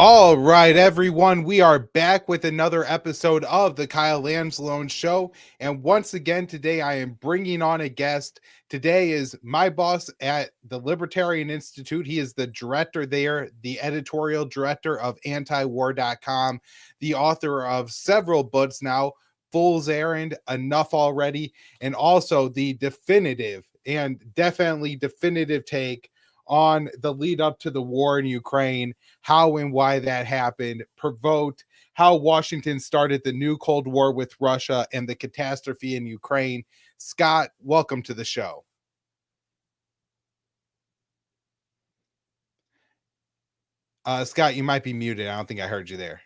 All right, everyone, we are back with another episode of the Kyle Lanslone Show. And once again, today I am bringing on a guest. Today is my boss at the Libertarian Institute. He is the director there, the editorial director of antiwar.com, the author of several books now, Fool's Errand, Enough Already, and also the definitive and definitely definitive take on the lead up to the war in Ukraine, how and why that happened, Provoked, how Washington started the new Cold War with Russia, and the catastrophe in Ukraine. Scott, welcome to the show. Scott, you might be muted. I don't think I heard you there.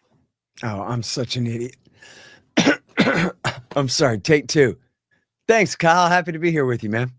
Oh, I'm such an idiot. I'm sorry. Take two. Thanks, Kyle. Happy to be here with you, man.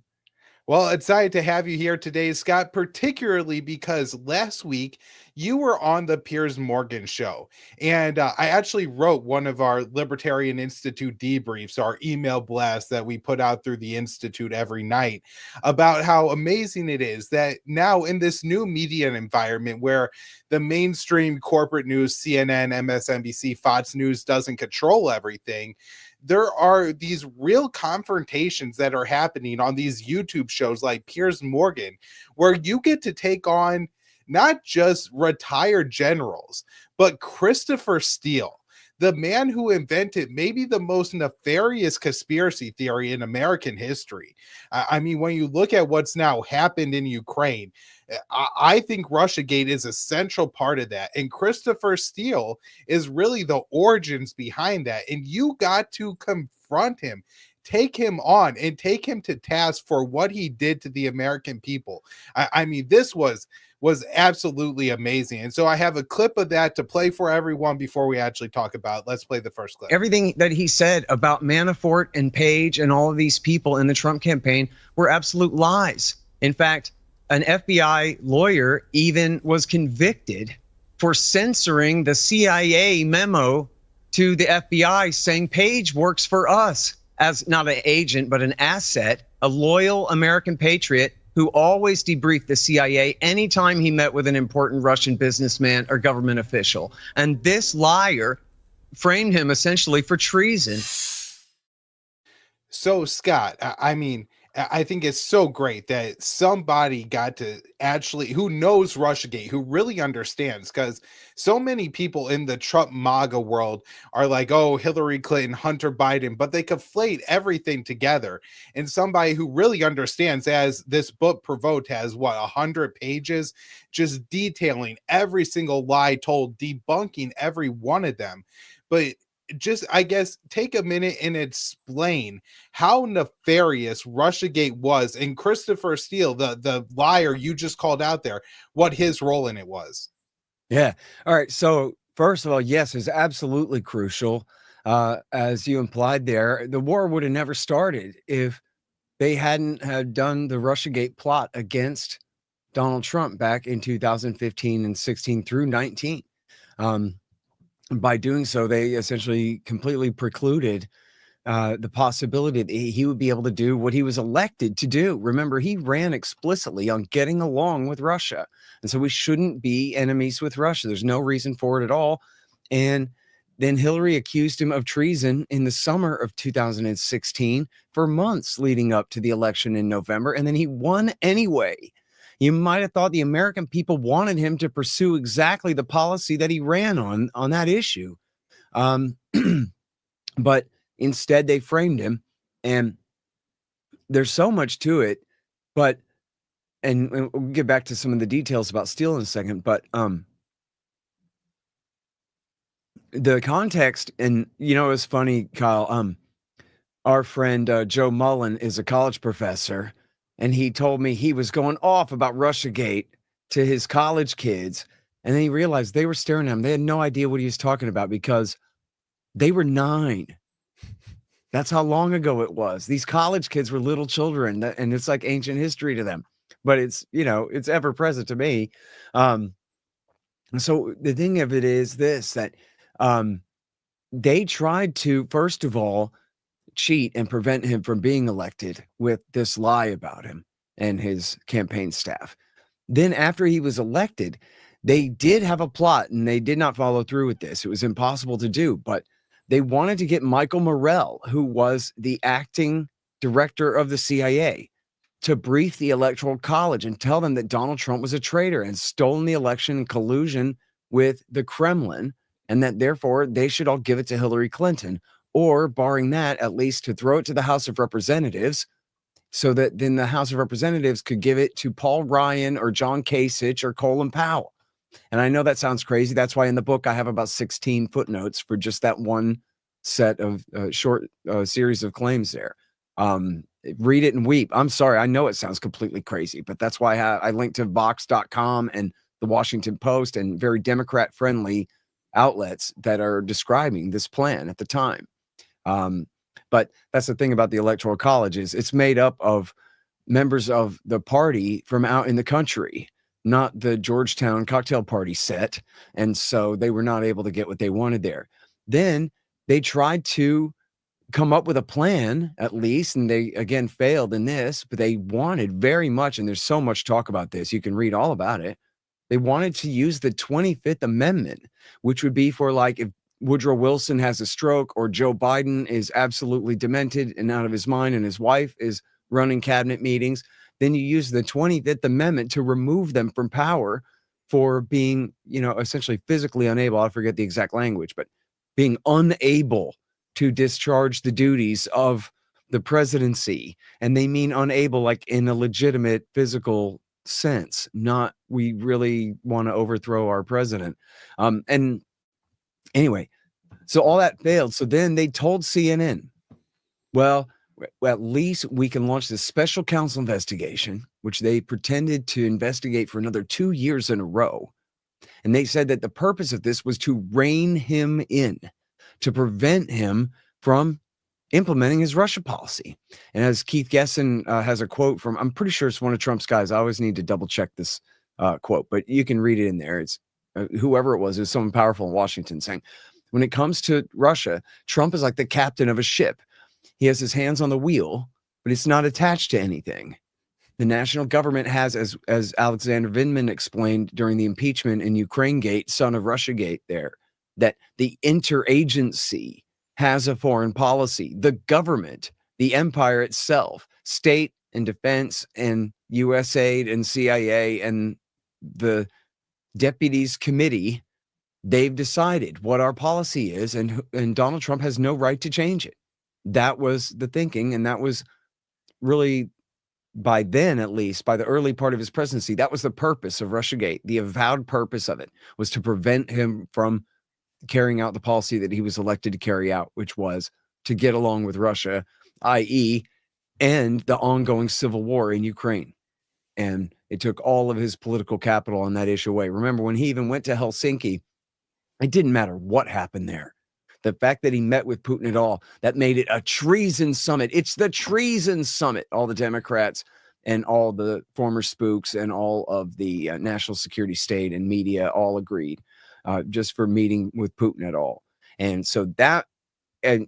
Well, excited to have you here today, Scott, particularly because last week you were on the Piers Morgan show. And I actually wrote one of our Libertarian Institute debriefs, our email blast that we put out through the Institute every night, about how amazing it is that now in this new media environment where the mainstream corporate news, CNN, MSNBC, Fox News doesn't control everything, there are these real confrontations that are happening on these YouTube shows like Piers Morgan, where you get to take on not just retired generals, but Christopher Steele, the man who invented maybe the most nefarious conspiracy theory in American history. I mean, when you look at what's now happened in Ukraine, I think Russiagate is a central part of that. And Christopher Steele is really the origins behind that. And you got to confront him, take him on, and take him to task for what he did to the American people. I mean, this was absolutely amazing. And so I have a clip of that to play for everyone before we actually talk about it. Let's play the first clip. Everything that he said about Manafort and Page and all of these people in the Trump campaign were absolute lies. In fact, an FBI lawyer even was convicted for censoring the CIA memo to the FBI saying Page works for us as not an agent, but an asset, a loyal American patriot who always debriefed the CIA anytime he met with an important Russian businessman or government official. And this liar framed him essentially for treason. So, Scott, I mean, I think it's so great that somebody got to actually, who knows Russiagate, who really understands, because so many people in the Trump MAGA world are like, oh, Hillary Clinton, Hunter Biden, but they conflate everything together. And somebody who really understands, as this book Provoked has, 100 pages, just detailing every single lie told, debunking every one of them. But just, I guess, take a minute and explain how nefarious Russiagate was, and Christopher Steele, the liar you just called out there, what his role in it was. Yeah. All right. So first of all, yes, it's absolutely crucial. As you implied there, the war would have never started if they hadn't had done the Russiagate plot against Donald Trump back in 2015 and 16 through 19. By doing so, they essentially completely precluded the possibility that he would be able to do what he was elected to do. Remember, he ran explicitly on getting along with Russia. And so we shouldn't be enemies with Russia. There's no reason for it at all. And then Hillary accused him of treason in the summer of 2016 for months leading up to the election in November. And then he won anyway. You might have thought the American people wanted him to pursue exactly the policy that he ran on that issue. But instead, they framed him. And there's so much to it. But, and we'll get back to some of the details about Steele in a second. But the context, and, you know, it's funny, Kyle. Our friend Joe Mullen is a college professor. And he told me he was going off about Russiagate to his college kids. And then he realized they were staring at him. They had no idea what he was talking about because they were 9. That's how long ago it was. These college kids were little children, and it's like ancient history to them. But it's, you know, it's ever present to me. So the thing of it is this, that they tried to, first of all, cheat and prevent him from being elected with this lie about him and his campaign staff. Then after he was elected, They did have a plot, and they did not follow through with this. It was impossible to do, but they wanted to get Michael Morrell, who was the acting director of the CIA, to brief the Electoral College and tell them that Donald Trump was a traitor and stolen the election in collusion with the Kremlin, and that therefore they should all give it to Hillary Clinton, or barring that, at least to throw it to the House of Representatives, so that then the House of Representatives could give it to Paul Ryan or John Kasich or Colin Powell. And I know that sounds crazy. That's why in the book I have about 16 footnotes for just that one set of short series of claims there. Read it and weep. I'm sorry. I know it sounds completely crazy, but that's why I linked to Vox.com and the Washington Post and very Democrat-friendly outlets that are describing this plan at the time. But that's the thing about the Electoral College is it's made up of members of the party from out in the country, not the Georgetown cocktail party set. And so they were not able to get what they wanted there. Then they tried to come up with a plan, at least, and they again failed in this, but they wanted very much, and there's so much talk about this, you can read all about it. They wanted to use the 25th Amendment, which would be for like if Woodrow Wilson has a stroke or Joe Biden is absolutely demented and out of his mind and his wife is running cabinet meetings, then you use the 25th Amendment to remove them from power for being, essentially physically unable. I forget the exact language, but being unable to discharge the duties of the presidency. And they mean unable like in a legitimate physical sense, not we really want to overthrow our president. And anyway, so all that failed. So then they told CNN, well, at least we can launch this special counsel investigation, which they pretended to investigate for another 2 years in a row. And they said that the purpose of this was to rein him in, to prevent him from implementing his Russia policy. And as Keith Gesson has a quote from, I'm pretty sure it's one of Trump's guys. I always need to double check this quote, but you can read it in there. It's whoever it was someone powerful in Washington saying, when it comes to Russia, Trump is like the captain of a ship. He has his hands on the wheel, but it's not attached to anything. The national government has, as Alexander Vindman explained during the impeachment in Ukraine Gate, son of Russia Gate there, that the interagency has a foreign policy. The government, the empire itself, state and defense and USAID and CIA and the deputies committee, they've decided what our policy is, and Donald Trump has no right to change it. That was the thinking, and that was really, by then at least, by the early part of his presidency, that was the purpose of Russiagate. The avowed purpose of it was to prevent him from carrying out the policy that he was elected to carry out, which was to get along with Russia, i.e., end the ongoing civil war in Ukraine. And it took all of his political capital on that issue away. Remember, when he even went to Helsinki, it didn't matter what happened there. The fact that he met with Putin at all, that made it a treason summit. It's the treason summit. All the Democrats and all the former spooks and all of the national security state and media all agreed just for meeting with Putin at all. And so that, and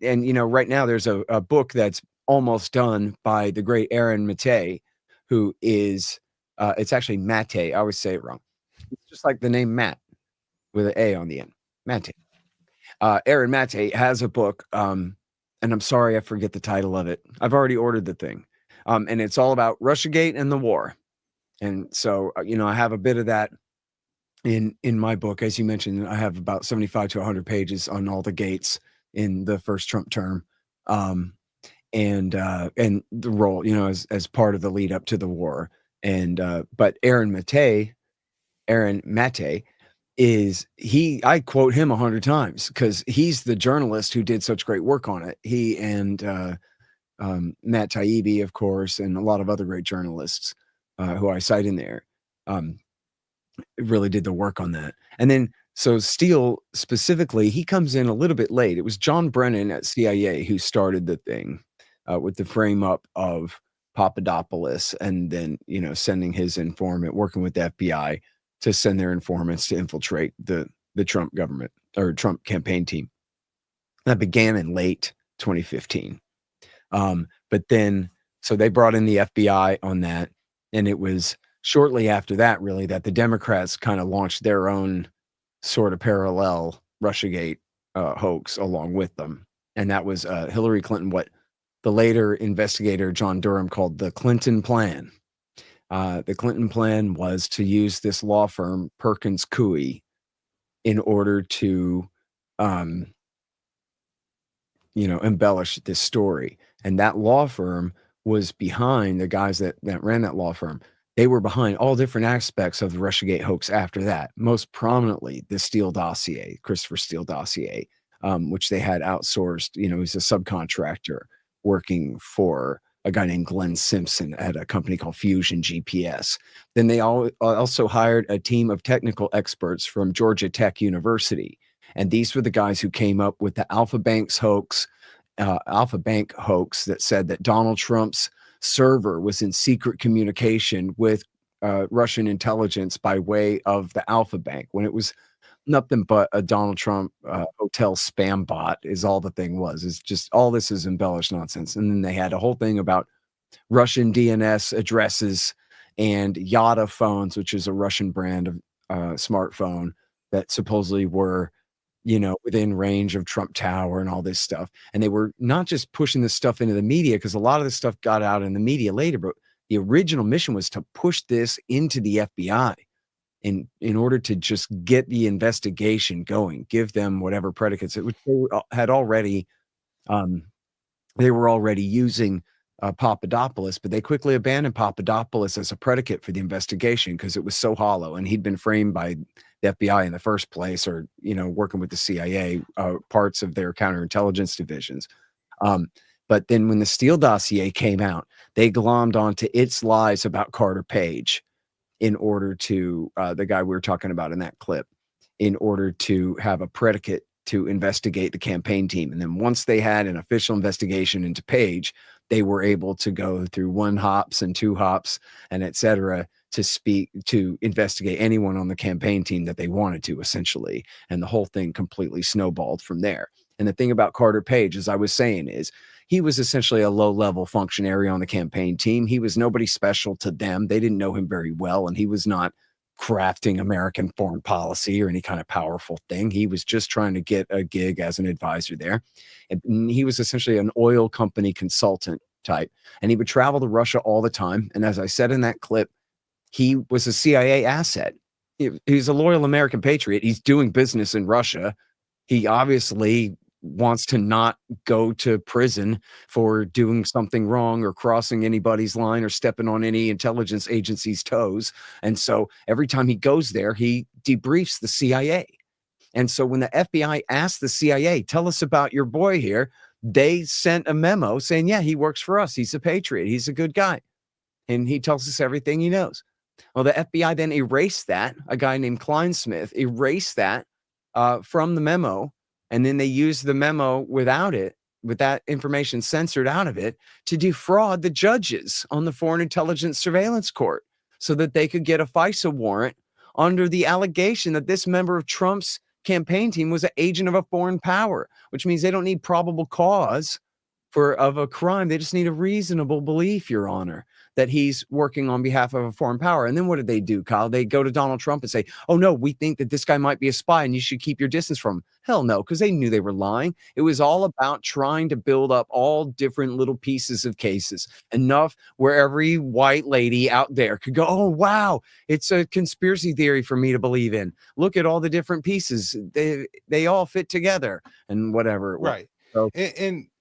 right now there's a book that's almost done by the great Aaron Maté, who is, it's actually Mate. I always say it wrong. It's just like the name Matt with an A on the end. Mate. Aaron Mate has a book, and I'm sorry I forget the title of it. I've already ordered the thing. And it's all about Russiagate and the war. And so, I have a bit of that in my book. As you mentioned, I have about 75 to 100 pages on all the gates in the first Trump term. And the role, as part of the lead up to the war. And but Aaron Mate I quote him 100 times because he's the journalist who did such great work on it. He and Matt Taibbi, of course, and a lot of other great journalists who I cite in there really did the work on that. And then, so Steele specifically, he comes in a little bit late. It was John Brennan at CIA who started the thing with the frame up of Papadopoulos and then, sending his informant, working with the FBI to send their informants to infiltrate the Trump government or Trump campaign team. That began in late 2015. But then, so they brought in the FBI on that, and it was shortly after that, really, that the Democrats kind of launched their own sort of parallel Russiagate hoax along with them. And that was Hillary Clinton, what the later investigator John Durham called the Clinton Plan. The Clinton Plan was to use this law firm, Perkins Coie, in order to, um, embellish this story. And that law firm was behind the guys that ran that law firm. They were behind all different aspects of the Russiagate hoax after that, most prominently the Steele dossier, Christopher Steele dossier, which they had outsourced. He's a subcontractor working for a guy named Glenn Simpson at a company called Fusion GPS. Then they also hired a team of technical experts from Georgia Tech University. And these were the guys who came up with the Alpha Bank hoax that said that Donald Trump's server was in secret communication with Russian intelligence by way of the Alpha Bank, when it was nothing but a Donald Trump hotel spam bot is all the thing was. It's just all this is embellished nonsense. And then they had a whole thing about Russian DNS addresses and Yada phones, which is a Russian brand of smartphone that supposedly were within range of Trump Tower and all this stuff. And they were not just pushing this stuff into the media, because a lot of this stuff got out in the media later, but the original mission was to push this into the FBI in order to just get the investigation going, give them whatever predicates, which they had already, they were already using Papadopoulos, but they quickly abandoned Papadopoulos as a predicate for the investigation because it was so hollow, and he'd been framed by the FBI in the first place, or working with the CIA, parts of their counterintelligence divisions. But then when the Steele dossier came out, they glommed onto its lies about Carter Page in order to, the guy we were talking about in that clip, in order to have a predicate to investigate the campaign team. And then once they had an official investigation into Page, they were able to go through 1 hops and 2 hops and et cetera to investigate anyone on the campaign team that they wanted to, essentially. And the whole thing completely snowballed from there. And the thing about Carter Page, as I was saying, is he was essentially a low-level functionary on the campaign team. He was nobody special to them. They didn't know him very well, and he was not crafting American foreign policy or any kind of powerful thing. He was just trying to get a gig as an advisor there. And he was essentially an oil company consultant type, and he would travel to Russia all the time. And as I said in that clip, he was a CIA asset. He's a loyal American patriot. He's doing business in Russia. He obviously wants to not go to prison for doing something wrong or crossing anybody's line or stepping on any intelligence agency's toes. And so every time he goes there, he debriefs the CIA. And so when the FBI asked the CIA, tell us about your boy here, they sent a memo saying, yeah, he works for us. He's a patriot. He's a good guy. And he tells us everything he knows. Well, the FBI then erased that. A guy named Kleinsmith erased that from the memo. And then they used the memo without it, with that information censored out of it, to defraud the judges on the Foreign Intelligence Surveillance Court so that they could get a FISA warrant under the allegation that this member of Trump's campaign team was an agent of a foreign power, which means they don't need probable cause of a crime. They just need a reasonable belief, Your Honor, that he's working on behalf of a foreign power. And then what did they do, Kyle? They go to Donald Trump and say, oh, no, we think that this guy might be a spy and you should keep your distance from him. Hell no, because they knew they were lying. It was all about trying to build up all different little pieces of cases, enough where every white lady out there could go, oh, wow, it's a conspiracy theory for me to believe in. Look at all the different pieces. They all fit together and whatever it was. Right. So,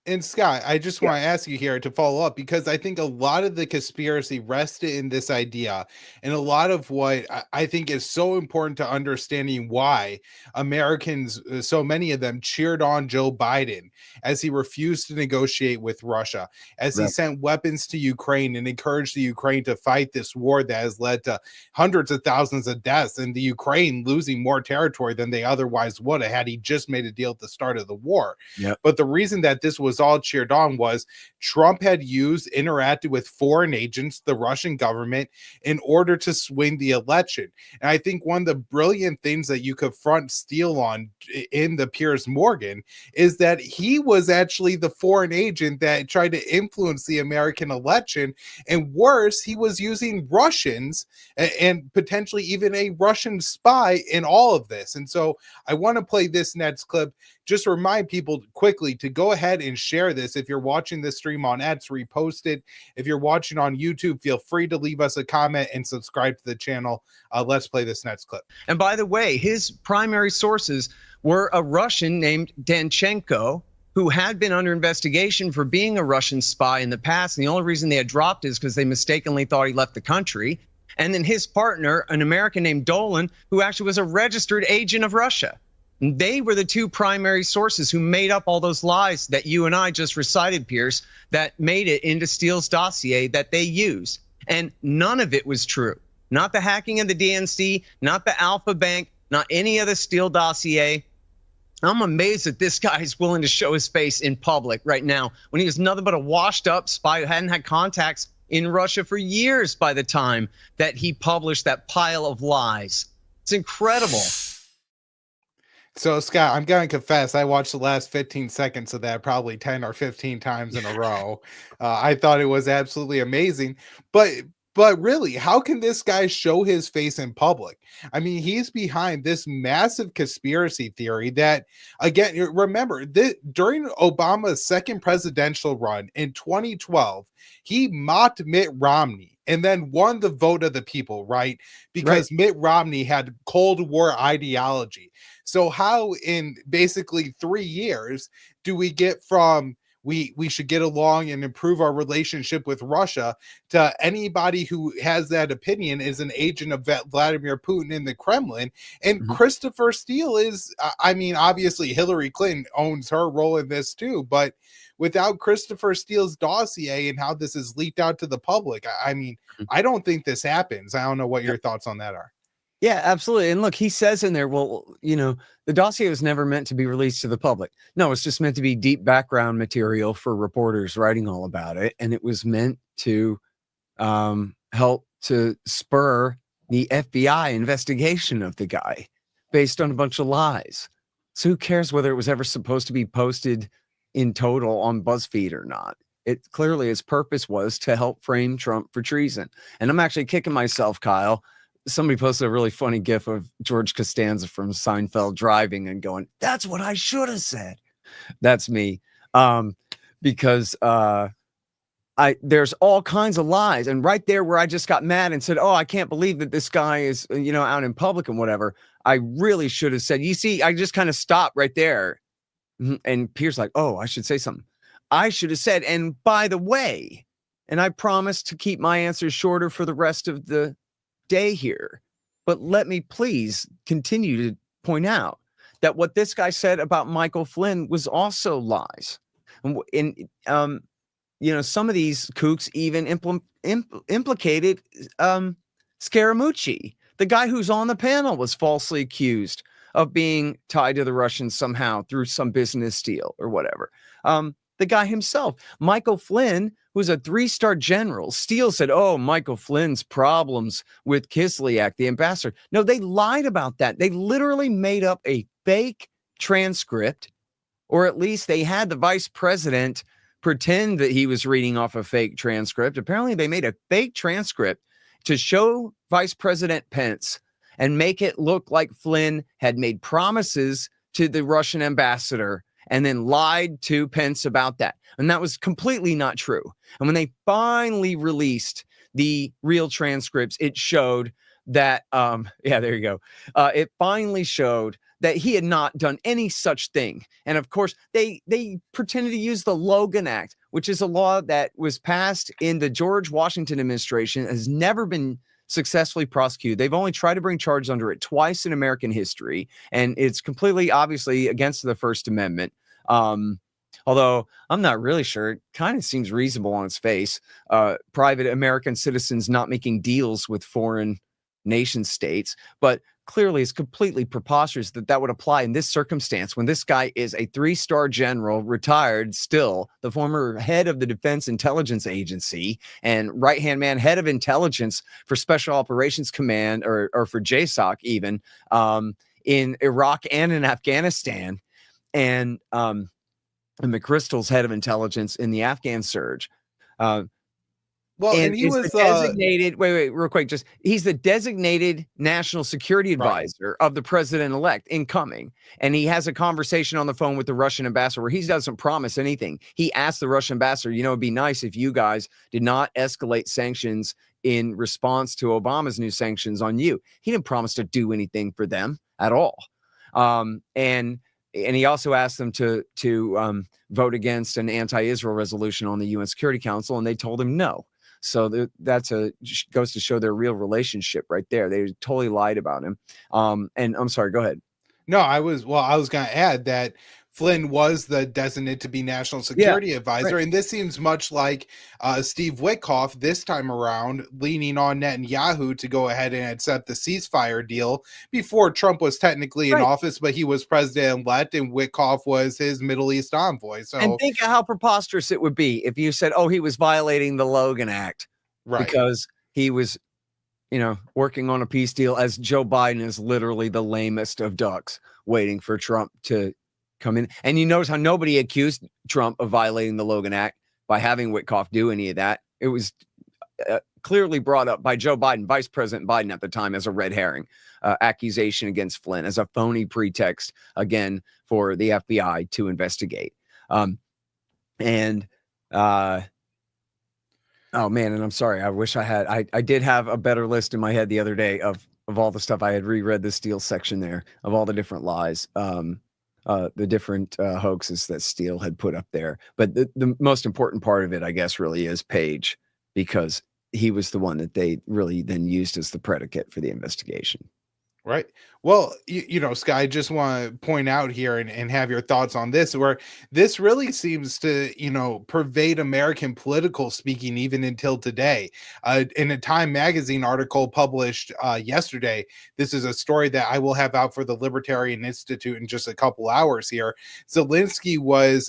And Scott, I just want to ask you here to follow up, because I think a lot of the conspiracy rested in this idea, and a lot of what I think is so important to understanding why Americans, so many of them, cheered on Joe Biden as he refused to negotiate with Russia, as he sent weapons to Ukraine and encouraged the Ukraine to fight this war that has led to hundreds of thousands of deaths, and the Ukraine losing more territory than they otherwise would have had he just made a deal at the start of the war. Yep. But the reason that this was was all cheered on was Trump had interacted with foreign agents, the Russian government, in order to swing the election. And I think one of the brilliant things that you confront Steele on in the Piers Morgan is that he was actually the foreign agent that tried to influence the American election. And worse, he was using Russians and potentially even a Russian spy in all of this. And so I want to play this next clip. Just remind people quickly to go ahead and share this. If you're watching this stream on X, repost it. If you're watching on YouTube, feel free to leave us a comment and subscribe to the channel. Let's play this next clip. And by the way, his primary sources were a Russian named Danchenko, who had been under investigation for being a Russian spy in the past. And the only reason they had dropped is because they mistakenly thought he left the country. And then his partner, an American named Dolan, who actually was a registered agent of Russia. And they were the two primary sources who made up all those lies that you and I just recited, Pierce, that made it into Steele's dossier that they used. And none of it was true. Not the hacking of the DNC, not the Alpha Bank, not any of the Steele dossier. I'm amazed that this guy is willing to show his face in public right now when he was nothing but a washed up spy who hadn't had contacts in Russia for years by the time that he published that pile of lies. It's incredible. So, Scott, I'm going to confess, I watched the last 15 seconds of that probably 10 or 15 times in a row. I thought it was absolutely amazing. But really, how can this guy show his face in public? I mean, he's behind this massive conspiracy theory that, again, remember, during Obama's second presidential run in 2012, he mocked Mitt Romney and then won the vote of the people, right? Because Mitt Romney had Cold War ideology. So how in basically 3 years do we get from we should get along and improve our relationship with Russia to anybody who has that opinion is an agent of Vladimir Putin in the Kremlin? And Christopher Steele is, I mean, obviously Hillary Clinton owns her role in this too, but without Christopher Steele's dossier and how this is leaked out to the public, I mean, I don't think this happens. I don't know what your thoughts on that are. Yeah, absolutely. And look, he says in there, well, you know, the dossier was never meant to be released to the public. No, it's just meant to be deep background material for reporters writing all about it. And it was meant to help to spur the FBI investigation of the guy based on a bunch of lies. So who cares whether it was ever supposed to be posted in total on BuzzFeed or not? It clearly, its purpose was to help frame Trump for treason. And I'm actually kicking myself, Kyle. Somebody posted a really funny gif of George Costanza from Seinfeld driving and going, "That's what I should have said." That's me. Because there's all kinds of lies. And right there where I just got mad and said, "Oh, I can't believe that this guy is, you know, out in public and whatever." I really should have said, you see, I just kind of stopped right there. And Pierre's like, "Oh, I should say something." I should have said, and by the way, and I promised to keep my answers shorter for the rest of the day here, but let me please continue to point out that what this guy said about Michael Flynn was also lies. And you know, some of these kooks even implicated Scaramucci, the guy who's on the panel, was falsely accused of being tied to the Russians somehow through some business deal or whatever. The guy himself, Michael Flynn, who's a 3-star general. Steele said, "Oh, Michael Flynn's problems with Kislyak, the ambassador." No, they lied about that. They literally made up a fake transcript, or at least they had the vice president pretend that he was reading off a fake transcript. Apparently, they made a fake transcript to show Vice President Pence and make it look like Flynn had made promises to the Russian ambassador and then lied to Pence about that. And that was completely not true. And when they finally released the real transcripts, it showed that, yeah, there you go. It finally showed that he had not done any such thing. And of course, they pretended to use the Logan Act, which is a law that was passed in the George Washington administration, has never been successfully prosecuted. They've only tried to bring charges under it twice in American history, and it's completely obviously against the First Amendment. Although I'm not really sure, it kind of seems reasonable on its face. Private American citizens not making deals with foreign nation states, but clearly it's completely preposterous that that would apply in this circumstance when this guy is a 3-star general, retired still, the former head of the Defense Intelligence Agency and right-hand man, head of intelligence for Special Operations Command, or for JSOC even, in Iraq and in Afghanistan, and McChrystal's head of intelligence in the Afghan surge. Well, and he is was the designated, wait, real quick, just he's the designated national security advisor of the president-elect incoming. And he has a conversation on the phone with the Russian ambassador where he doesn't promise anything. He asked the Russian ambassador, it'd be nice if you guys did not escalate sanctions in response to Obama's new sanctions on you. He didn't promise to do anything for them at all. And he also asked them to vote against an anti-Israel resolution on the UN Security Council, and they told him no. So that's goes to show their real relationship right there. They totally lied about him. And I'm sorry, go ahead. No, I was going to add that Flynn was the designated to be national security advisor. Right. And this seems much like Steve Witkoff this time around, leaning on Netanyahu to go ahead and accept the ceasefire deal before Trump was technically in office, but he was president-elect and Witkoff was his Middle East envoy. So, and think of how preposterous it would be if you said, he was violating the Logan Act because he was, working on a peace deal, as Joe Biden is literally the lamest of ducks waiting for Trump to come in. And you notice how nobody accused Trump of violating the Logan Act by having Witkoff do any of that. It was clearly brought up by Joe Biden, Vice President Biden at the time, as a red herring accusation against Flynn, as a phony pretext, again, for the FBI to investigate. Oh man, and I'm sorry, I wish I did have a better list in my head the other day of all the stuff. I had reread the Steele section there of all the different lies. The different hoaxes that Steele had put up there. But the most important part of it, I guess, really is Page, because he was the one that they really then used as the predicate for the investigation. Right. Well, Scott, I just want to point out here and have your thoughts on this, where this really seems to, pervade American political speaking even until today. In a Time magazine article published yesterday, this is a story that I will have out for the Libertarian Institute in just a couple hours here. Zelensky was,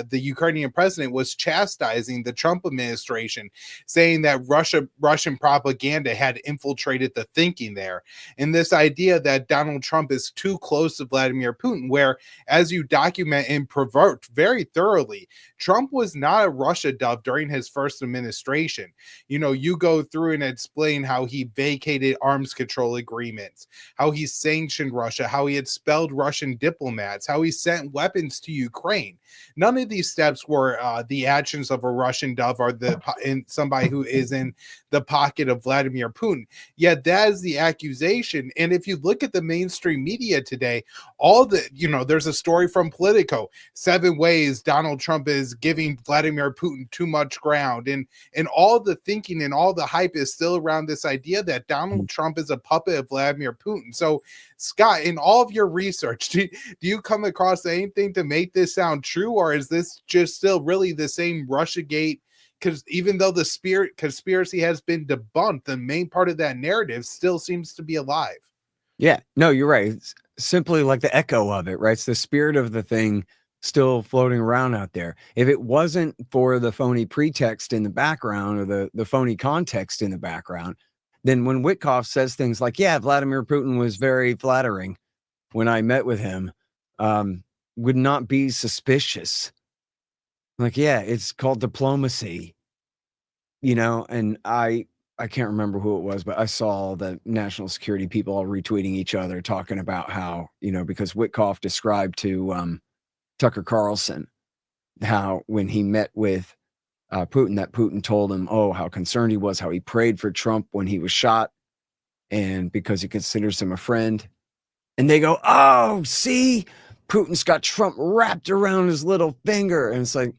the Ukrainian president was chastising the Trump administration, saying that Russian propaganda had infiltrated the thinking there. And this idea that Donald Trump is too close to Vladimir Putin, where, as you document in Provoked very thoroughly, Trump was not a Russia dove during his first administration. You go through and explain how he vacated arms control agreements, how he sanctioned Russia, how he expelled Russian diplomats, how he sent weapons to Ukraine. None of these steps were the actions of a Russian dove or somebody who is in the pocket of Vladimir Putin. Yet that is the accusation. And if you look at the mainstream media today, there's a story from Politico, 7 ways Donald Trump is giving Vladimir Putin too much ground. And all the thinking and all the hype is still around this idea that Donald Trump is a puppet of Vladimir Putin. So, Scott, in all of your research, do you come across anything to make this sound true, or is this just still really the same Russiagate? Because even though the conspiracy has been debunked, the main part of that narrative still seems to be alive. Yeah, no, you're right. It's simply like the echo of it, right? It's the spirit of the thing still floating around out there. If it wasn't for the phony pretext in the background, or the phony context in the background, then when Witkoff says things like, Vladimir Putin was very flattering when I met with him, would not be suspicious. Like, it's called diplomacy, and I can't remember who it was, but I saw the national security people all retweeting each other, talking about how, because Witkoff described to Tucker Carlson how when he met with Putin, that Putin told him, how concerned he was, how he prayed for Trump when he was shot, and because he considers him a friend. And they go, see, Putin's got Trump wrapped around his little finger. And it's like,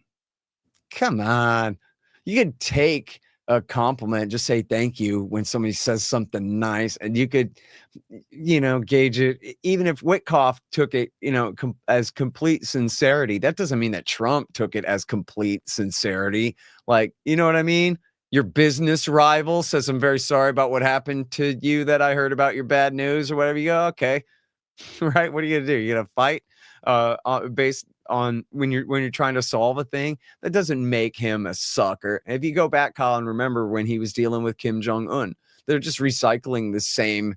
come on, you could take a compliment, just say thank you when somebody says something nice, and you could, gauge it. Even if Witkoff took it, as complete sincerity, that doesn't mean that Trump took it as complete sincerity. Like, you know what I mean? Your business rival says, I'm very sorry about what happened to you that I heard about your bad news or whatever. You go, okay, right? What are you gonna do? You're gonna fight based on when you're trying to solve a thing? That doesn't make him a sucker. If you go back, Colin, remember when he was dealing with Kim Jong-un, they're just recycling the same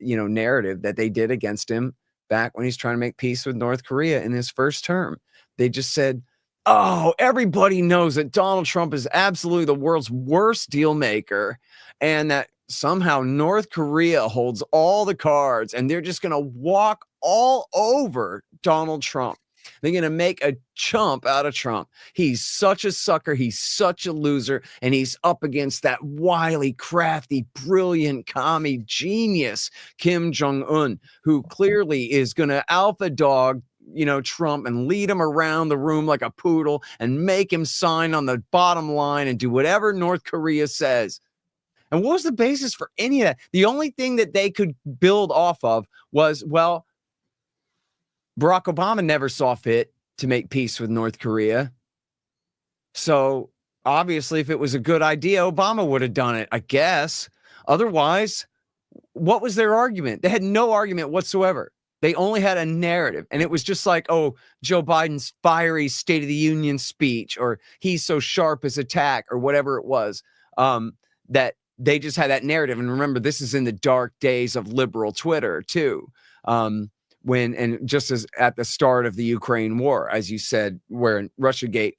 narrative that they did against him back when he's trying to make peace with North Korea in his first term. They just said, oh, everybody knows that Donald Trump is absolutely the world's worst deal maker, and that somehow North Korea holds all the cards and they're just going to walk all over Donald Trump. They're going to make a chump out of Trump. He's such a sucker. He's such a loser. And he's up against that wily, crafty, brilliant, commie genius, Kim Jong-un, who clearly is going to alpha dog Trump and lead him around the room like a poodle and make him sign on the bottom line and do whatever North Korea says. And what was the basis for any of that? The only thing that they could build off of was, well, Barack Obama never saw fit to make peace with North Korea. So obviously, if it was a good idea, Obama would have done it, I guess. Otherwise, what was their argument? They had no argument whatsoever. They only had a narrative, and it was just like, oh, Joe Biden's fiery State of the Union speech, or he's so sharp as attack, or whatever it was, that they just had that narrative. And remember, this is in the dark days of liberal Twitter, too, and just as at the start of the Ukraine war, as you said, where Russiagate,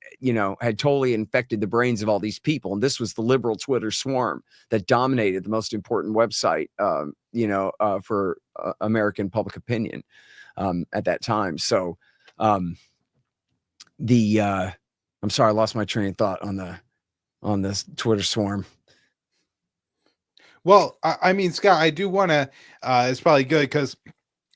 had totally infected the brains of all these people. And this was the liberal Twitter swarm that dominated the most important website, for American public opinion at that time. So I'm sorry, I lost my train of thought on this Twitter swarm. Well, I mean, Scott, I do want to, it's probably good because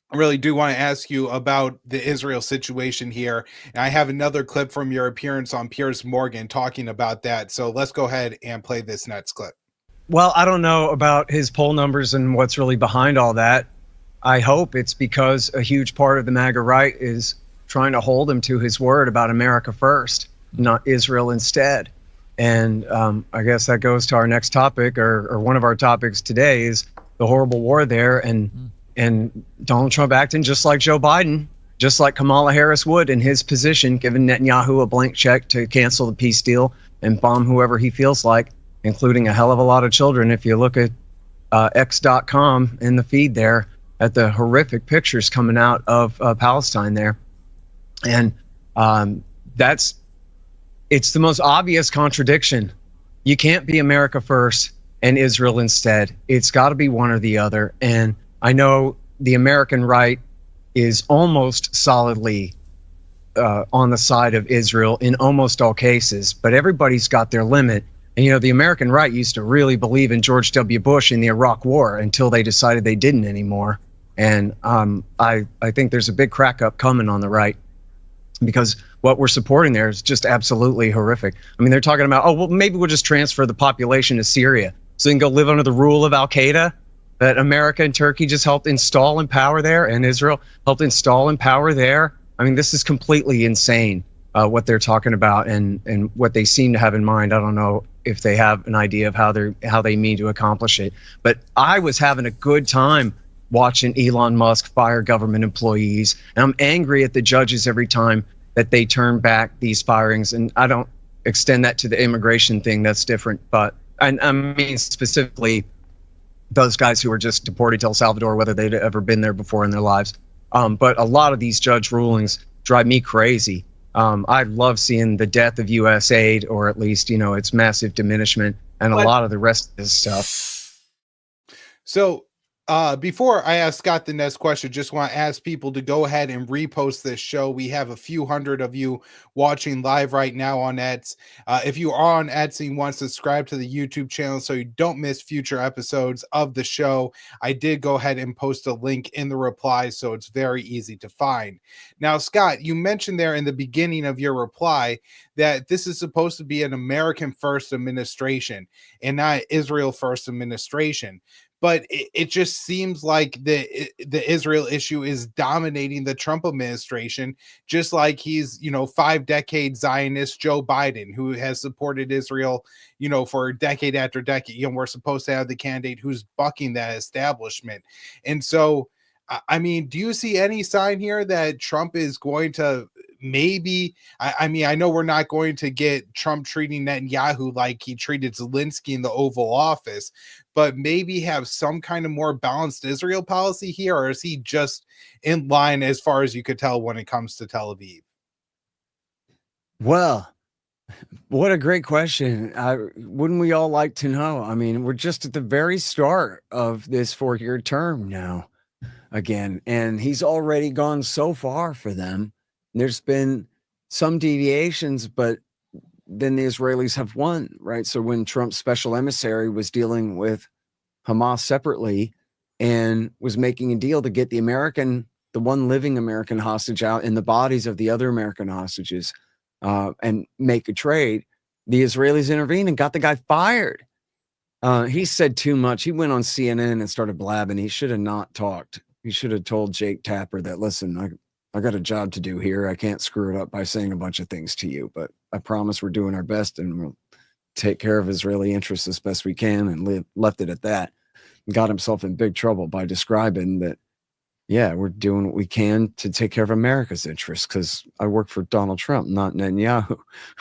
I really do want to ask you about the Israel situation here. And I have another clip from your appearance on Piers Morgan talking about that. So let's go ahead and play this next clip. Well, I don't know about his poll numbers and what's really behind all that. I hope it's because a huge part of the MAGA right is trying to hold him to his word about America first, not Israel instead. And I guess that goes to our next topic, or one of our topics today, is the horrible war there, and Donald Trump acting just like Joe Biden, just like Kamala Harris would in his position, giving Netanyahu a blank check to cancel the peace deal and bomb whoever he feels like, including a hell of a lot of children. If you look at x.com in the feed there at the horrific pictures coming out of Palestine there. And it's the most obvious contradiction. You can't be America first and Israel instead. It's got to be one or the other. And I know the American right is almost solidly on the side of Israel in almost all cases, but everybody's got their limit. And, the American right used to really believe in George W. Bush in the Iraq War until they decided they didn't anymore. And I think there's a big crack up coming on the right, because what we're supporting there is just absolutely horrific. I mean, they're talking about, oh, well, maybe we'll just transfer the population to Syria so they can go live under the rule of Al-Qaeda that America and Turkey just helped install and power there, and Israel helped install and power there. I mean, this is completely insane, what they're talking about and what they seem to have in mind. I don't know if they have an idea of how they mean to accomplish it. But I was having a good time watching Elon Musk fire government employees, and I'm angry at the judges every time that they turn back these firings. And I don't extend that to the immigration thing, that's different, but I mean specifically those guys who were just deported to El Salvador, whether they'd ever been there before in their lives. But a lot of these judge rulings drive me crazy. I love seeing the death of U.S. aid, or at least, its massive diminishment, and a lot of the rest of this stuff. So before I ask Scott the next question, just want to ask people to go ahead and repost this show. We have a few hundred of you watching live right now on Etsy. If you are on Etsy and want to subscribe to the YouTube channel so you don't miss future episodes of the show, I did go ahead and post a link in the reply, so it's very easy to find. Now, Scott, you mentioned there in the beginning of your reply that this is supposed to be an American first administration and not Israel first administration. but it just seems like the Israel issue is dominating the Trump administration, just like he's, 5 decade Zionist Joe Biden, who has supported Israel, for decade after decade. We're supposed to have the candidate who's bucking that establishment. And so, I mean, do you see any sign here that Trump is going to maybe? I mean, I know we're not going to get Trump treating Netanyahu like he treated Zelensky in the Oval Office, but maybe have some kind of more balanced Israel policy here, or is he just in line as far as you could tell when it comes to Tel Aviv? Well, what a great question. Wouldn't we all like to know? I mean, we're just at the very start of this 4-year term now again, and he's already gone so far for them. There's been some deviations, but then the Israelis have won, right? So when Trump's special emissary was dealing with Hamas separately and was making a deal to get the one living American hostage out in the bodies of the other American hostages, and make a trade, the Israelis intervened and got the guy fired. He said too much. He went on CNN and started blabbing. He should have not talked. He should have told Jake Tapper that, listen, I got a job to do here. I can't screw it up by saying a bunch of things to you, but I promise we're doing our best and we'll take care of Israeli interests as best we can, and left it at that. Got himself in big trouble by describing that, yeah, we're doing what we can to take care of America's interests because I work for Donald Trump, not Netanyahu,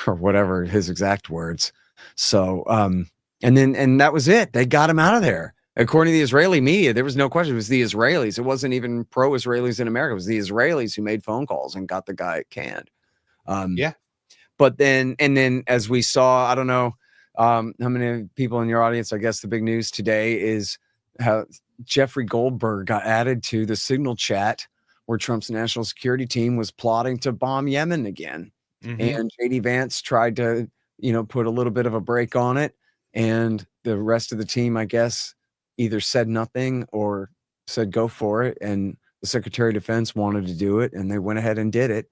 or whatever his exact words. So, and that was it. They got him out of there. According to the Israeli media, there was no question. It was the Israelis. It wasn't even pro-Israelis in America. It was the Israelis who made phone calls and got the guy canned. Yeah. But then as we saw, I don't know how many people in your audience, I guess the big news today is how Jeffrey Goldberg got added to the Signal chat where Trump's national security team was plotting to bomb Yemen again. Mm-hmm. And JD Vance tried to, put a little bit of a break on it. And the rest of the team, I guess, either said nothing or said go for it. And the Secretary of Defense wanted to do it, and they went ahead and did it.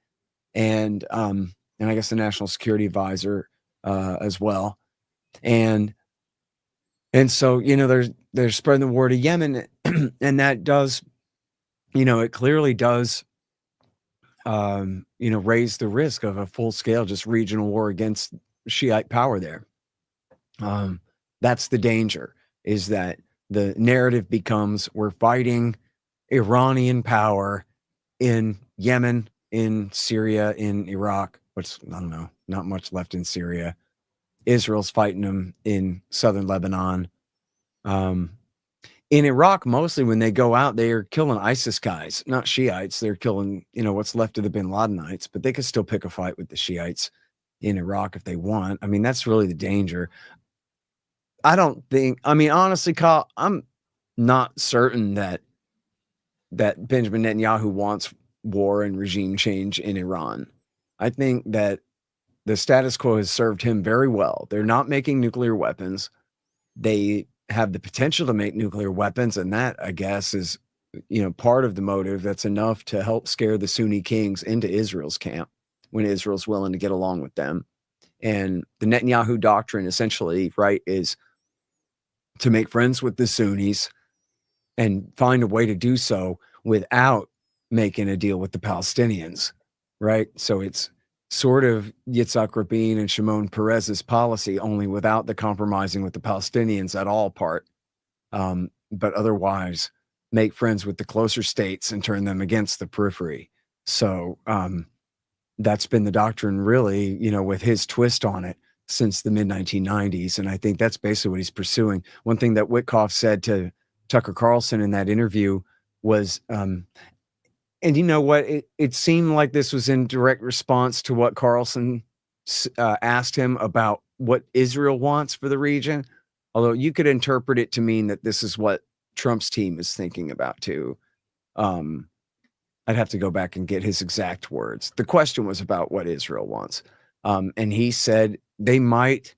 And I guess the National Security Advisor as well. And so, they're spreading the word of Yemen, and that does, it clearly does, raise the risk of a full scale, just regional war against Shiite power there. That's the danger, is that the narrative becomes we're fighting Iranian power in Yemen, in Syria, in Iraq, which I don't know, not much left in Syria. Israel's fighting them in southern Lebanon. In Iraq, mostly when they go out, they are killing ISIS guys, not Shiites. They're killing, what's left of the bin Ladenites, but they could still pick a fight with the Shiites in Iraq if they want. I mean, that's really the danger. Honestly, Kyle, I'm not certain that Benjamin Netanyahu wants war and regime change in Iran. I think that the status quo has served him very well. They're not making nuclear weapons. They have the potential to make nuclear weapons, and that, I guess, is part of the motive. That's enough to help scare the Sunni kings into Israel's camp when Israel's willing to get along with them. And the Netanyahu doctrine, essentially, right, is to make friends with the Sunnis and find a way to do so without making a deal with the Palestinians, right? So it's sort of Yitzhak Rabin and Shimon Peres's policy, only without the compromising with the Palestinians at all part. But otherwise, make friends with the closer states and turn them against the periphery. So that's been the doctrine, really, with his twist on it since the mid-1990s. And I think that's basically what he's pursuing. One thing that Witkoff said to Tucker Carlson in that interview was, and you know what? It seemed like this was in direct response to what Carlson asked him about what Israel wants for the region. Although you could interpret it to mean that this is what Trump's team is thinking about too. I'd have to go back and get his exact words. The question was about what Israel wants. And he said they might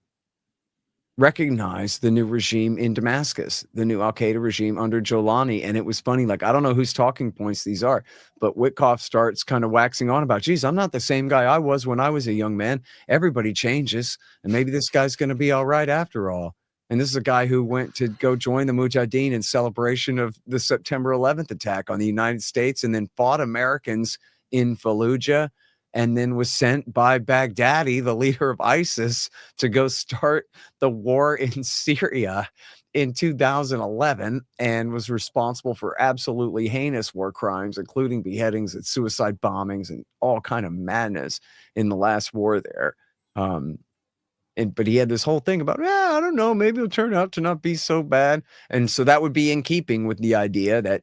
recognize the new regime in Damascus, the new al-Qaeda regime under Jolani. And it was funny, like, I don't know whose talking points these are, but Witkoff starts kind of waxing on about, geez, I'm not the same guy I was when I was a young man. Everybody changes, and maybe this guy's going to be all right after all. And this is a guy who went to go join the Mujahideen in celebration of the September 11th attack on the United States, and then fought Americans in Fallujah, and then was sent by Baghdadi, the leader of ISIS, to go start the war in Syria in 2011, and was responsible for absolutely heinous war crimes, including beheadings and suicide bombings and all kind of madness in the last war there. But he had this whole thing about, I don't know, maybe it'll turn out to not be so bad. And so that would be in keeping with the idea that,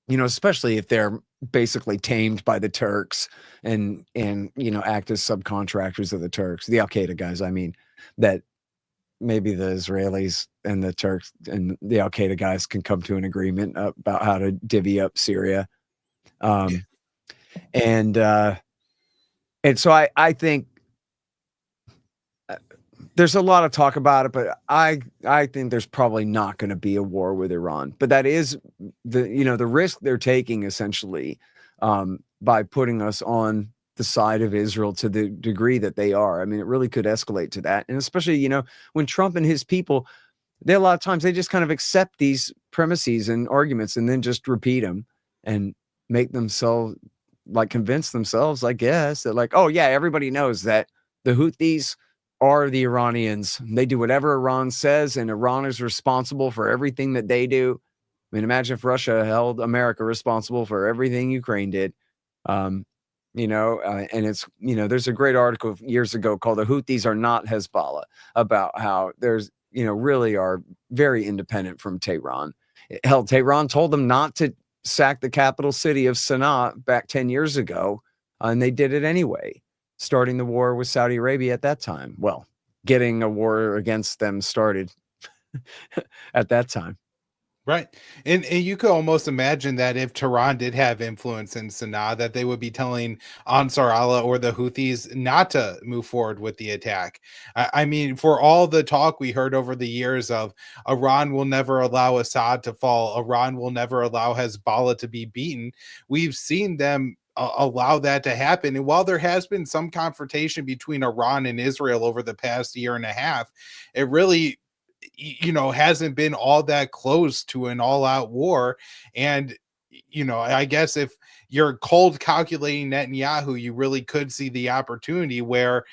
especially if they're basically tamed by the Turks and act as subcontractors of the Turks, the Al-Qaeda guys, I mean, that maybe the Israelis and the Turks and the Al-Qaeda guys can come to an agreement about how to divvy up Syria. And so I think there's a lot of talk about it, but I think there's probably not going to be a war with Iran. But that is the risk they're taking, essentially, by putting us on the side of Israel to the degree that they are. I mean, it really could escalate to that. And especially, when Trump and his people, a lot of times they just kind of accept these premises and arguments and then just repeat them and make themselves convince themselves, I guess, that oh yeah, everybody knows that the Houthis are the Iranians. They do whatever Iran says, and Iran is responsible for everything that they do. I mean, imagine if Russia held America responsible for everything Ukraine did. And it's, there's a great article years ago called "The Houthis Are Not Hezbollah," about how there's, really are very independent from Tehran. Hell, Tehran told them not to sack the capital city of Sana'a back 10 years ago, and they did it anyway, starting the war with Saudi Arabia at that time. Well, getting a war against them started at that time. Right. And you could almost imagine that if Tehran did have influence in Sana'a, that they would be telling Ansar Allah or the Houthis not to move forward with the attack. I mean, for all the talk we heard over the years of Iran will never allow Assad to fall, Iran will never allow Hezbollah to be beaten, we've seen them allow that to happen. And while there has been some confrontation between Iran and Israel over the past year and a half, it really hasn't been all that close to an all-out war. And I guess if you're cold calculating Netanyahu, you really could see the opportunity where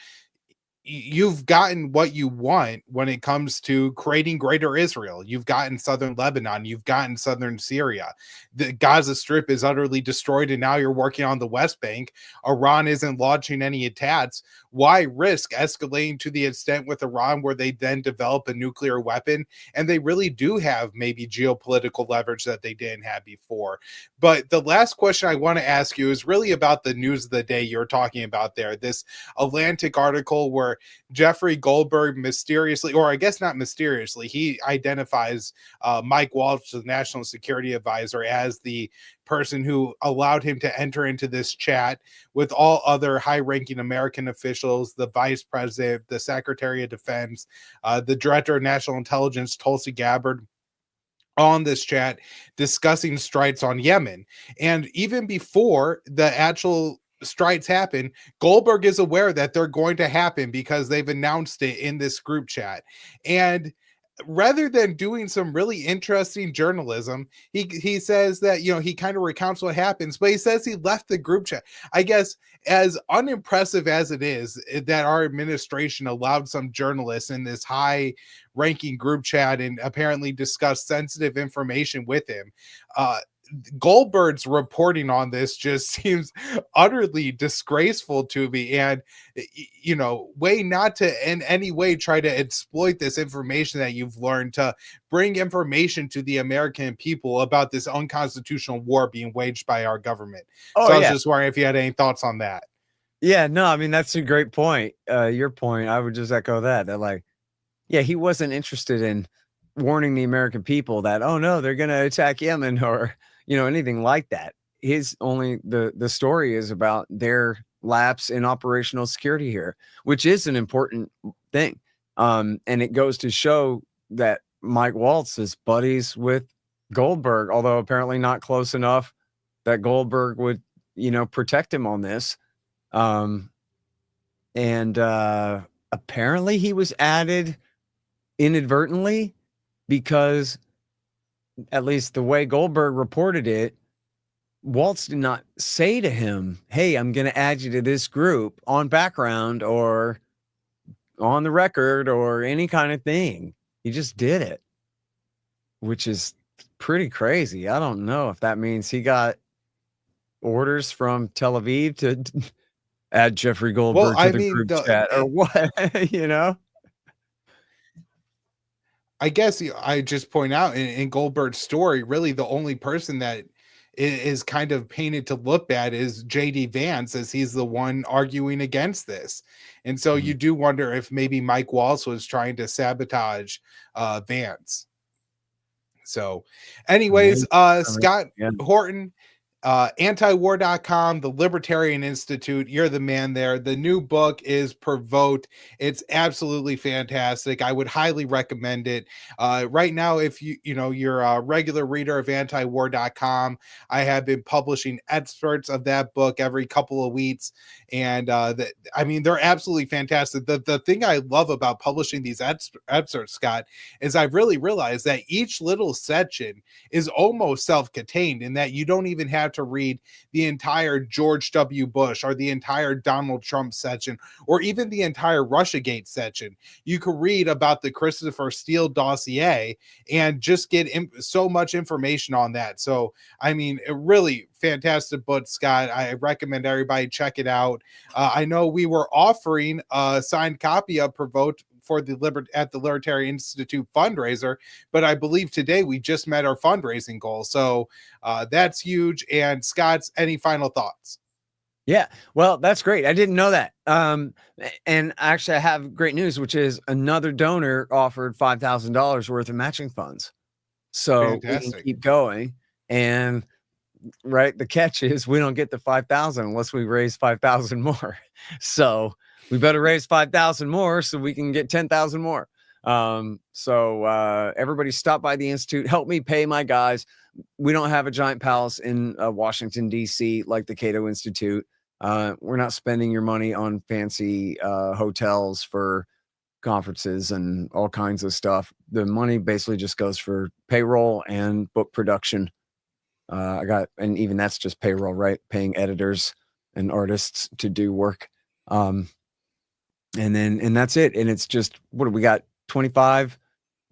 you've gotten what you want when it comes to creating greater Israel. You've gotten southern Lebanon, you've gotten southern Syria. The Gaza Strip is utterly destroyed, and now you're working on the West Bank. Iran isn't launching any attacks. Why risk escalating to the extent with Iran where they then develop a nuclear weapon? And they really do have maybe geopolitical leverage that they didn't have before. But the last question I want to ask you is really about the news of the day you're talking about there. This Atlantic article where Jeffrey Goldberg mysteriously, or I guess not mysteriously, he identifies Mike Waltz, the National Security Advisor, as the person who allowed him to enter into this chat with all other high-ranking American officials, the Vice President, the Secretary of Defense, the Director of National Intelligence, Tulsi Gabbard, on this chat discussing strikes on Yemen. And even before the actual strikes happen, Goldberg is aware that they're going to happen because they've announced it in this group chat. And rather than doing some really interesting journalism, he says that, he kind of recounts what happens, but he says he left the group chat. I guess as unimpressive as it is that our administration allowed some journalists in this high ranking group chat and apparently discuss sensitive information with him, Goldberg's reporting on this just seems utterly disgraceful to me, and way not to in any way try to exploit this information that you've learned to bring information to the American people about this unconstitutional war being waged by our government. So I was just wondering if you had any thoughts on that. Yeah, no, I mean, that's a great point. Your point, I would just echo that he wasn't interested in warning the American people that, oh no, they're going to attack Yemen or anything like that. The story is about their lapse in operational security here, which is an important thing. And it goes to show that Mike Waltz is buddies with Goldberg, although apparently not close enough that Goldberg would, protect him on this. And apparently he was added inadvertently, because at least the way Goldberg reported it, Waltz did not say to him, hey, I'm going to add you to this group on background or on the record or any kind of thing. He just did it, which is pretty crazy. I don't know if that means he got orders from Tel Aviv to add Jeffrey Goldberg to the group chat or what, you know? I guess I just point out in Goldberg's story, really the only person that is kind of painted to look bad is JD Vance, as he's the one arguing against this. And so you do wonder if maybe Mike Waltz was trying to sabotage Vance. So anyways, Scott Horton, antiwar.com, the Libertarian Institute, you're the man there. The new book is Provoked. It's absolutely fantastic. I would highly recommend it. Right now, if you're a regular reader of antiwar.com, I have been publishing excerpts of that book every couple of weeks, and they're absolutely fantastic. The thing I love about publishing these excerpts, Scott, is I've really realized that each little section is almost self-contained, in that you don't even have to read the entire George W. Bush or the entire Donald Trump section or even the entire Russiagate section. You could read about the Christopher Steele dossier and just get so much information on that. So, I mean, a really fantastic book, Scott. I recommend everybody check it out. I know we were offering a signed copy of Provoked for at the Libertarian Institute fundraiser, but I believe today we just met our fundraising goal. So that's huge. And Scott's, any final thoughts? Yeah, well, that's great. I didn't know that. And actually I have great news, which is another donor offered $5,000 worth of matching funds. So we can keep going. And right, the catch is we don't get the 5,000 unless we raise 5,000 more. So we better raise 5,000 more so we can get 10,000 more. So everybody stop by the Institute, help me pay my guys. We don't have a giant palace in Washington, D.C. like the Cato Institute. We're not spending your money on fancy hotels for conferences and all kinds of stuff. The money basically just goes for payroll and book production. And even that's just payroll, right? Paying editors and artists to do work. And that's it. And it's just, what do we got? 25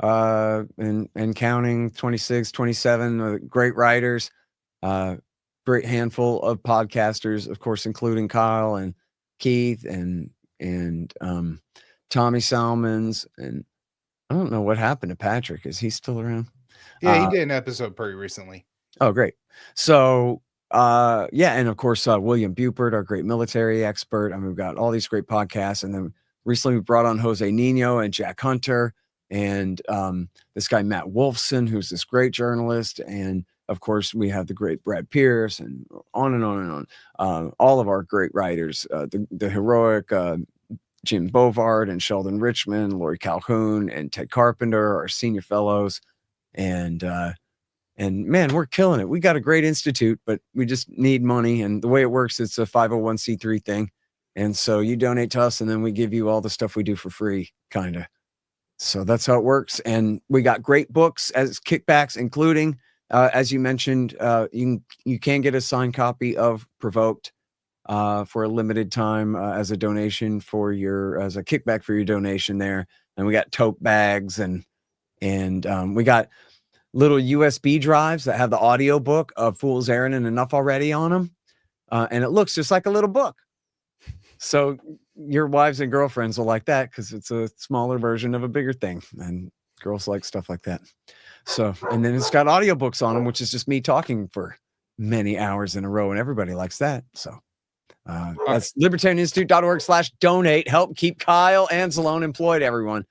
and counting, 26, 27 great writers, great handful of podcasters, of course, including Kyle and Keith and Tommy Salmons. And I don't know what happened to Patrick. Is he still around? Yeah, he did an episode pretty recently. Oh, great. So, and of course, William Bupert, our great military expert. I mean, we've got all these great podcasts. And then recently we brought on Jose Nino and Jack Hunter and this guy, Matt Wolfson, who's this great journalist. And of course, we have the great Brad Pierce and on and on and on. All of our great writers, the heroic Jim Bovard and Sheldon Richmond, Lori Calhoun and Ted Carpenter, our senior fellows. And man, we're killing it. We got a great institute, but we just need money. And the way it works, it's a 501c3 thing. And so you donate to us and then we give you all the stuff we do for free, kind of. So that's how it works. And we got great books as kickbacks, including, as you mentioned, you can get a signed copy of Provoked for a limited time as a donation as a kickback for your donation there. And we got tote bags and we got little USB drives that have the audio book of Fool's Errand and Enough Already on them. And it looks just like a little book. So your wives and girlfriends will like that because it's a smaller version of a bigger thing. And girls like stuff like that. So, and then it's got audiobooks on them, which is just me talking for many hours in a row. And everybody likes that. So that's libertarianinstitute.org/donate. Help keep Kyle and Zalone employed, everyone.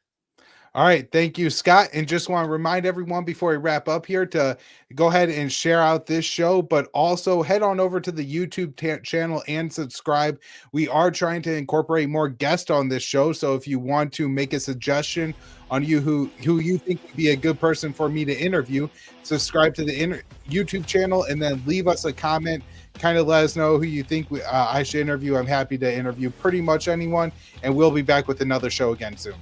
All right. Thank you, Scott. And just want to remind everyone before we wrap up here to go ahead and share out this show, but also head on over to the YouTube channel and subscribe. We are trying to incorporate more guests on this show. So if you want to make a suggestion on who you think would be a good person for me to interview, subscribe to the YouTube channel and then leave us a comment. Kind of let us know who you think I should interview. I'm happy to interview pretty much anyone. And we'll be back with another show again soon.